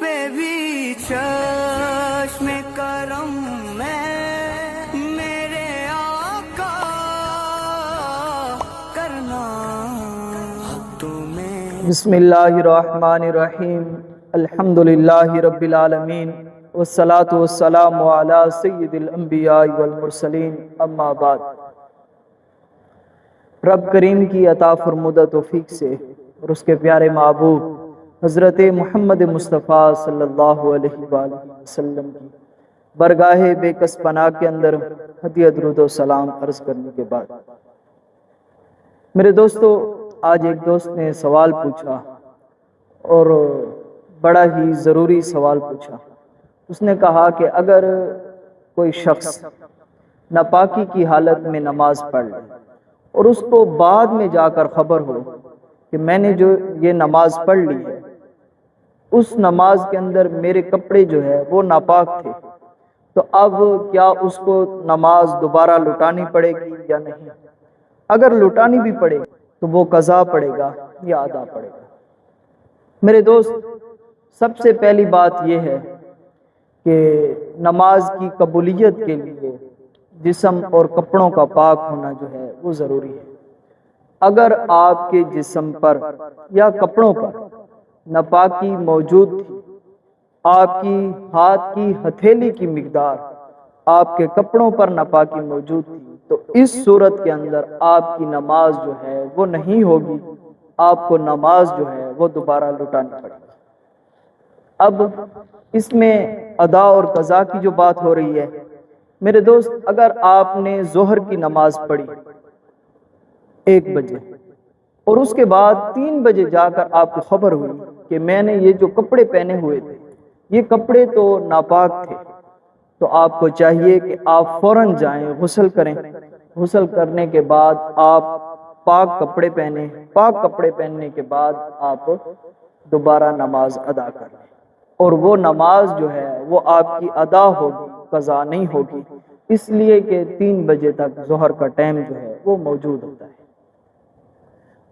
پہ بھی چشم کرم میں میرے آقا کرنا تمہیں۔ بسم اللہ الرحمن الرحیم، الحمد للہ رب العالمین، والصلاة والسلام علی سید الانبیاء والمرسلین، اما بعد۔ رب کریم کی عطا فرمودہ توفیق سے اور اس کے پیارے محبوب حضرت محمد مصطفیٰ صلی اللہ علیہ وآلہ وسلم کی برگاہ بے کس پناہ کے اندر ہدیہ درود و سلام عرض کرنے کے بعد، میرے دوستو، آج ایک دوست نے سوال پوچھا اور بڑا ہی ضروری سوال پوچھا۔ اس نے کہا کہ اگر کوئی شخص ناپاکی کی حالت میں نماز پڑھ لے اور اس کو بعد میں جا کر خبر ہو کہ میں نے جو یہ نماز پڑھ لی ہے، اس نماز کے اندر میرے کپڑے جو ہے وہ ناپاک تھے، تو اب کیا اس کو نماز دوبارہ لٹانی پڑے گی یا نہیں؟ اگر لٹانی بھی پڑے تو وہ قضا پڑے گا یا ادا پڑے گا؟ میرے دوست، سب سے پہلی بات یہ ہے کہ نماز کی قبولیت کے لیے جسم اور کپڑوں کا پاک ہونا جو ہے وہ ضروری ہے۔ اگر آپ کے جسم پر یا کپڑوں پر ناپاکی موجود تھی، آپ کی ہاتھ کی ہتھیلی کی مقدار آپ کے کپڑوں پر ناپاکی موجود تھی، تو اس صورت کے اندر آپ کی نماز جو ہے وہ نہیں ہوگی، آپ کو نماز جو ہے وہ دوبارہ لٹانی پڑے گی۔ اب اس میں ادا اور قضا کی جو بات ہو رہی ہے، میرے دوست، اگر آپ نے ظہر کی نماز پڑھی 1 بجے اور اس کے بعد 3 بجے جا کر آپ کو خبر ہوئی کہ میں نے یہ جو کپڑے پہنے ہوئے تھے یہ کپڑے تو ناپاک تھے، تو آپ کو چاہیے کہ آپ فوراً جائیں، غسل کریں۔ غسل کرنے کے بعد آپ پاک کپڑے پہنیں، پاک کپڑے پہننے کے بعد آپ دوبارہ نماز ادا کریں، اور وہ نماز جو ہے وہ آپ کی ادا ہوگی، قضا نہیں ہوگی، اس لیے کہ 3 بجے تک ظہر کا ٹائم جو ہے وہ موجود ہوتا ہے۔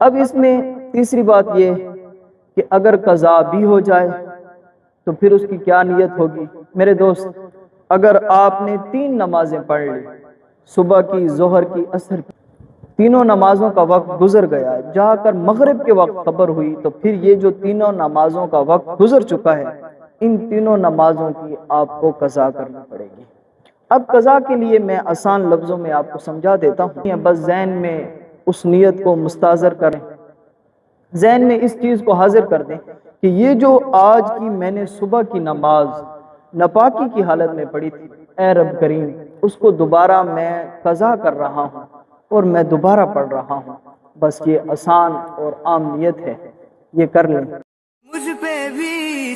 اب اس میں تیسری بات یہ کہ اگر قضا بھی ہو جائے تو پھر اس کی کیا نیت ہوگی؟ میرے دوست، اگر آپ نے 3 نمازیں پڑھ لی، صبح کی، ظہر کی، عصر کی، تینوں نمازوں کا وقت گزر گیا، جا کر مغرب کے وقت خبر ہوئی، تو پھر یہ جو تینوں نمازوں کا وقت گزر چکا ہے، ان تینوں نمازوں کی آپ کو قضا کرنا پڑے گی۔ اب قضا کے لیے میں آسان لفظوں میں آپ کو سمجھا دیتا ہوں، بس ذہن میں اس نیت کو مستحضر کریں، ذہن میں اس چیز کو حاضر کر دیں کہ یہ جو آج کی میں نے صبح کی نماز ناپاکی کی حالت میں پڑھی تھی، اے رب کریم، اس کو دوبارہ میں قضا کر رہا ہوں اور میں دوبارہ پڑھ رہا ہوں۔ بس یہ آسان اور عام نیت ہے، یہ کر لیں۔ مجھ پہ بھی